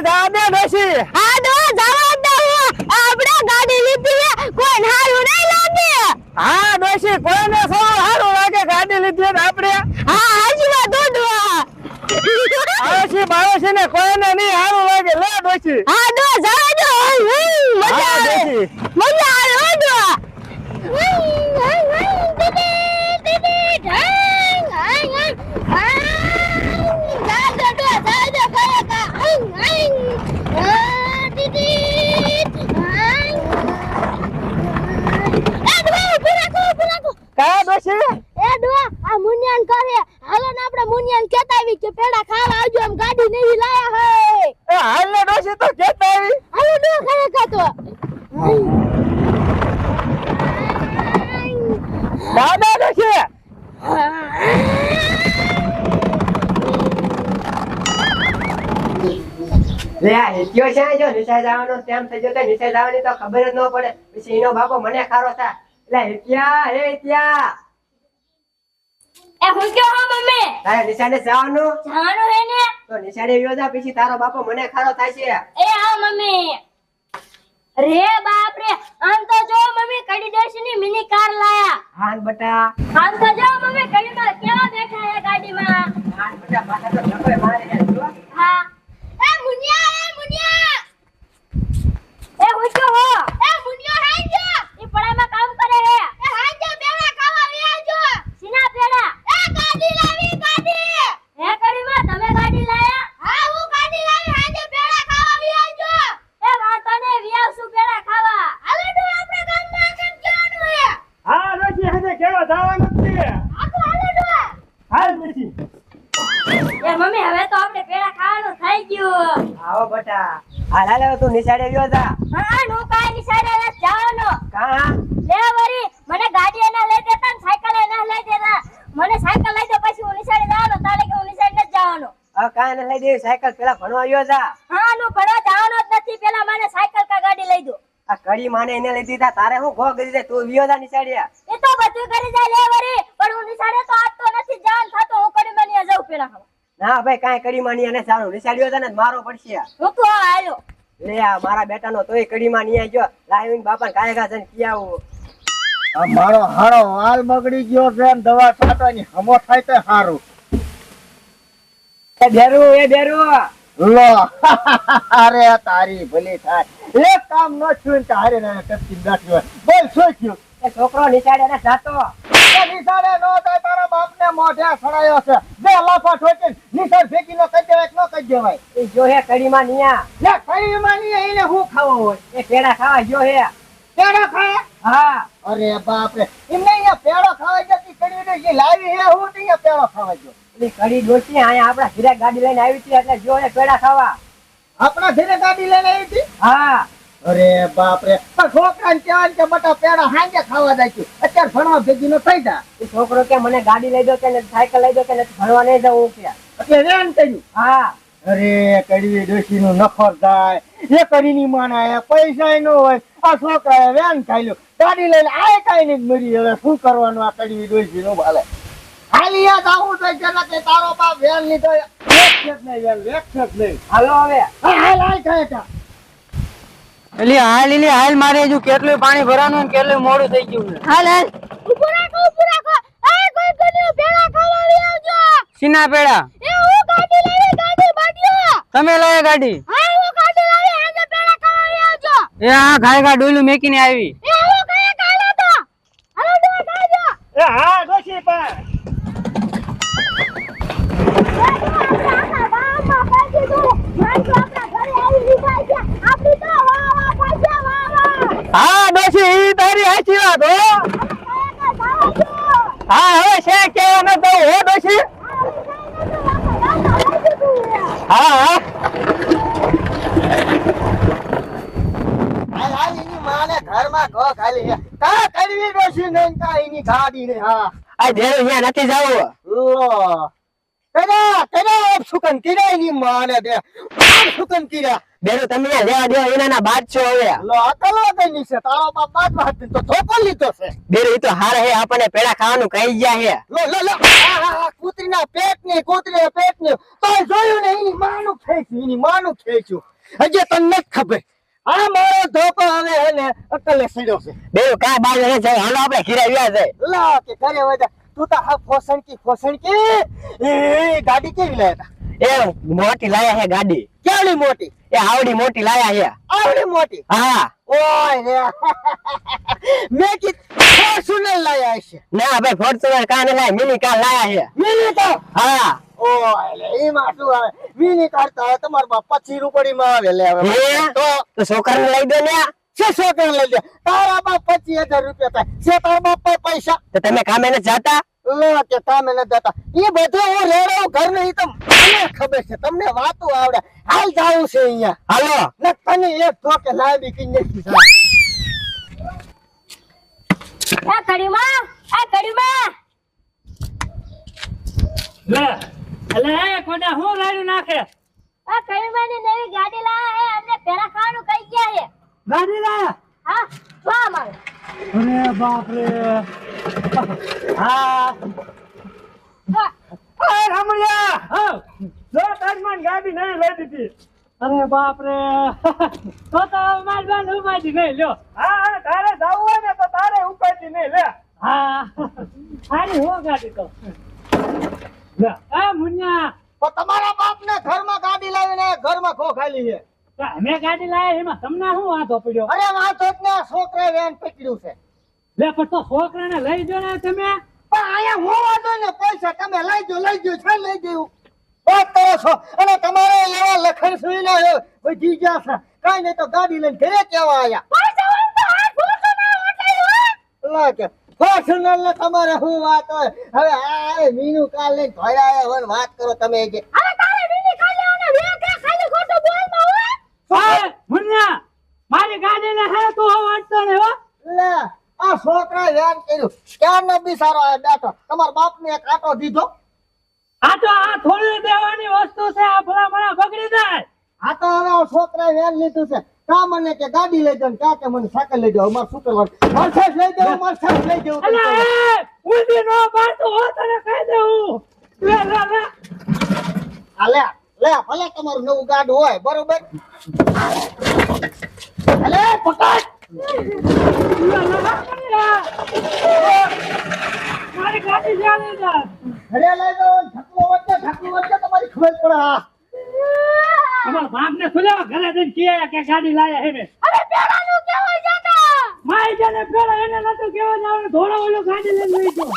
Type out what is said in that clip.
દાદે ડોશી હા દો જવા દો આપણે ગાડી લીધી કોઈ હારું નહીં લાગે હા ડોશી કોઈને સવાર સારું લાગે ગાડી લીધી ને આપણે હા હાજી વાત દો બાળસી ને કોઈને નહીં સારું લાગે લે ડોશી હા દો જવા દો મજા આવે મજા આવે દો કા ડોશી એ દો આ મુનિયાન કરે હાલો ને આપણે મુનિયાન કહેતા આવી કે પેડા ખાવા આવજો એમ ગાડી નહીં લાયા હે એ હાલ ને ડોશી તો કેતા આવી હાલો દો ખરે કાતો દાદા ડોશી લે આ હેત્યો છે જો નિશાળ જવાનો ટાઈમ થઈ ગયો તો નિશાળ જવાની તો ખબર જ ન પડે પછી એનો બાપો મને ખારો થા એટલે હેત્યા એ હું કયો હા મમ્મી તારે નિશાળે જવાનું જવાનું હે ને તો નિશાળે વ્યો જા પછી તારો બાપો મને ખારો થાય છે એ હા મમ્મી રે બાપ રે આમ તો જો મમ્મી કડી દેશની મિની કાર લાયા હાન બટા આમ તો જો મમ્મી કડીમાં કેવા બેઠા હે ગાડીમાં હાન બટા પાછા તો ઝપડે મારે છે જો હા એ મુનિયા એ હું કયો હો એ મુનિયો હાઈ જો ઈ પડામાં કામ કરે હે એ હાઈ જો પેડા ખાવા લે આવજો સીના પેડા એ ગાડી લાવી ગાડી હે કડીમાં તમે ગાડી લાયા હા હું ગાડી લાવી હાઈ જો પેડા ખાવા લે આવજો એ વાતને વિયાસુ પેડા ખાવા હાલો ડો આપણે ગામમાં કેમ જવાનું હે હા ડોશી હજે કેવા જવાનું છે આખો હાલો ડો હાલ ડોશી એ મમ્મી હવે તો આપણે પેડા ખાવાનું થઈ ગયું આવો બટા હાલ હાલ તું નિશાળે વ્યો જા હા નો કાઈ નિશાળે જવાનો કા લે વરી મને ગાડી એના લઈ દેતા ને સાયકલ એના લઈ દેતા મને સાયકલ લઈ દો પછી હું નિશાળે જવાનો તારે કે હું નિશાળે ન જવાનો હવે કાંઈ ન લઈ દેવી સાયકલ પેલા ભણવા વ્યો જા હા નો ભણવા જવાનો જ નથી પેલા મને સાયકલ કા ગાડી લઈ દો આ કડી માને એને લઈ દીધા તારે હું ગો કરી દે તું વ્યો જા નિશાળે એ તો બધું કરી જાય લે વરી પણ હું નિશાળે તો આજ તો નથી જાન થતો હું કરી મને જાઉં પેલા ખાવા ના ભાઈ કાંઈ કડી માની એને સારું નિશાળ્યો છે ને મારો પડશે હું તો આયો લે આ મારા બેટાનો તોય કડીમાં નહીં આવ્યો લાવીને બાપાને કાયગા જઈને કી આવું આ મારો હારો હાલ બગડી ગયો છે એમ દવા છાંટવાની હમો થાય તો સારું એ બેરું લો અરે તારી ભલી થાય એક કામ ન થયું ને તારે ને ટપકી બેઠ્યો બોલ શું થયું એ છોકરો નિશાળે ને જાતો નિશાળે નો થાય તારા બાપને મોઢે સડાયો છે બે લાફા ઠોકીને નિશાળ ફેંકીને કહી દેવાય કે ન કહી દેવાય એ જો હે કડીમાં નિયા લે કઈ માની એને હું ખાવો હોય એ પેડા ખાવા જો હે પેડો ખાય હા અરે બાપ રે એમને અહીંયા પેડો ખાવા જતી કડી ને એ લાવી હે હું તો અહીંયા પેડો ખાવા ગયો એટલે કડી ડોસી અહીંયા આપણા ઘરે ગાડી લઈને આવી હતી એટલે જો હે પેડા ખાવા આપણા ઘરે ગાડી લઈને આવી હતી હા અરે બાપ રે પણ છોકરાને કહેવાય કે બટા પેડા હાંજે ખાવા દાખ્યું અત્યારે ભણવા ભેગી નો થઈ જા એ છોકરો કે મને ગાડી લઈ દો કે સાયકલ લઈ દો કે ભણવા નહીં જવું કે એટલે રેન કર્યું હા અરે કડવી ડોશી નું નખર જાય એ કડીની માના પૈસા નો હોય આ છોકરાએ વેન ખાઈ ગાડી લઈને આ કઈ નહીં મરી હવે શું કરવાનું આ કડવી ડોશી નું ભાલે હાલી યાદ આવું તો જેના કે તારો બાપ વેન લીધો વેક્ષક નહીં હાલો હવે હાલ હાલ ખાય તા એલી હાલ મારે હજુ કેટલું પાણી ભરવાનું ને કેટલું મોડું થઈ ગયું છે હાલ હાલ ઉભો રાખો એ કોઈ કોની પેડા ખાવા લઈ આવજો સીના પેડા એ હું ગાડી લાવી ગાડી બાડ્યો તમે લાયા ગાડી હા હું ગાડી લાવી આજે પેડા ખાવા લઈ આવજો એ હા ખાયગા ડોલું મેકીને આવી એ હું કઈ કાલે તો હાલો દો ખાજો એ હા ડોશી પણ હા ડોશી ઈ તારી સાચી વાત હો હા હવે છે કેવો ન તો હો ડોશી હા હા હાલ એની માને ઘરમાં ઘો ખાલી છે કા કરવી ડોશી નહીં કા એની ગાડી ને હા આ દેર અહીંયા નથી જાવું લો કર્યા સુકન કર્યા ની માને દે સુકન કર્યા બેરો તમે લેવા દો એના બાદ છો હવે લો અકલ કઈ ની છે તારો બાપ બાદ વાત તો ધોકો લીધો છે બેરો ઈ તો હાર હે આપણને પેડા ખાવાનું કહી ગયા હે લો કૂતરીના પેટ ને તો જોયું ને એની માનું ખેંચ્યું હજી તને નથી ખબર આ મારો ધોકો હવે હે ને અકલે સડ્યો છે બેરો કાય બાજ રહે છે હાલો આપણે ખીરા વ્યા જાય લા કે કરે વજા તું તો હા ફોસણ કી એ ગાડી કેવી લાયા તા એ મોટી લાયા હે ગાડી કેવડી મોટી એ આવડી મોટી લાયા હે આવડી મોટી હા ઓય રે મેં કી ફોર્ચ્યુનર લાયા છે ના ભાઈ ફોર્ચ્યુનર કાર ને લાયા મિની કાર લાયા હે મિની તો હા ઓય લે એમાં શું આવે મિની કરતા હોય તમાર બાપ 25 રૂપિયા માં આવે લે હવે હે? તો છોકરાને લઈ દો ને છે છોકરા લઈ લે તારા બાપ 25000 રૂપિયા થાય છે તારા બાપ પાસે પૈસા તો તમે કામે ન જાતા લો કે તમે ન દેતા એ બધું હું રેડો ઘર ને ઈ તો મને ખબર છે તમને વાતો આવડે હાલ જાવું છે અહીંયા હાલો ન તને એક ધોકે લાવી કે નથી એ કડીમાં લે એટલે એ કોના હું રાડ્યું નાખે આ કડીમાંની નવી ગાડી લાયા હે અમને પેડા ખાવાનું કહી ગયા હે ગાડી લાયા હા શું મારે અરે બાપ રે હા અરે રામલિયા હા જો તાજમાન ગાડી નહીં લઈ દીધી અરે બાપ રે તો મારી બાન ઉપાડી નહીં લ્યો હા તારે જવું હોય ને તો તારે ઉપાડી નહીં લે હા સારી હો ગાડી તો લે આ મુન્યા પણ તમારા બાપ ને ઘરમાં ગાડી લાવીને ઘરમાં ખો ખાલી છે તો અમે ગાડી લાયા એમાં તમને શું વાંધો પડ્યો અરે વાંચો જ ને છોકરા વેન પકડ્યું છે લે પણ તો છોકરાને લઈ જો ને તમે પણ અહીંયા હું વાંધો ને પૈસા તમે લઈ જો છે લઈ ગયું વાત કરો છો અને તમારે એવા લખણ સુઈ ના બધી ગયા છે કઈ નહીં તો ગાડી લઈને ઘરે કેવા આયા પૈસા હોય તો આ ફોર્ચ્યુનર ઉઠાડ્યું લા કે ફોર્ચ્યુનર ને તમારે શું વાત હોય હવે આ મીનુ કાલ લઈને ભર્યા હોય વાત કરો તમે જે હવે તારે વીની ખાલી ઓને વેક ખાલી ખોટું બોલમાં હોય ઓય મુન્યા મારી ગાડીને હે તો વાંચતો ને હો લે આ છોકરા વેન કર્યું ક્યાં ન બિસારો આ બેઠો તમારા બાપ ને એક આટો દીધો આ તો આ થોડી દેવાની વસ્તુ છે આ ભલા બગડી જાય આ તો હવે આ છોકરા વેન લીધું છે કા મને કે ગાડી લઈ જાવ કા કે મને સાયકલ લઈ જાવ મારે શું કરવાનું મરસાજ લઈ દેવું મરસાજ લઈ દેવું અલા એ ઉલટી નો પાડતો હો તને કહી દેવું લે આ લે ભલે તમારું નવું ગાડું હોય બરોબર અલે પકડ મારી ગાડી ચાલે જા ઘરે લઈ જાઓ ઢકલો વચ્ચે તમારી ખબર પડે હા અમાર બાપ ને ખુલ્યા ઘરે જઈને કે ગાડી લાયા હે ને હવે પેડાનું કેવાય જાતા માઈ જને પેલા એને નતું કેવા જવાનું ધોળો ઓલો ગાડી લઈને લઈ ગયો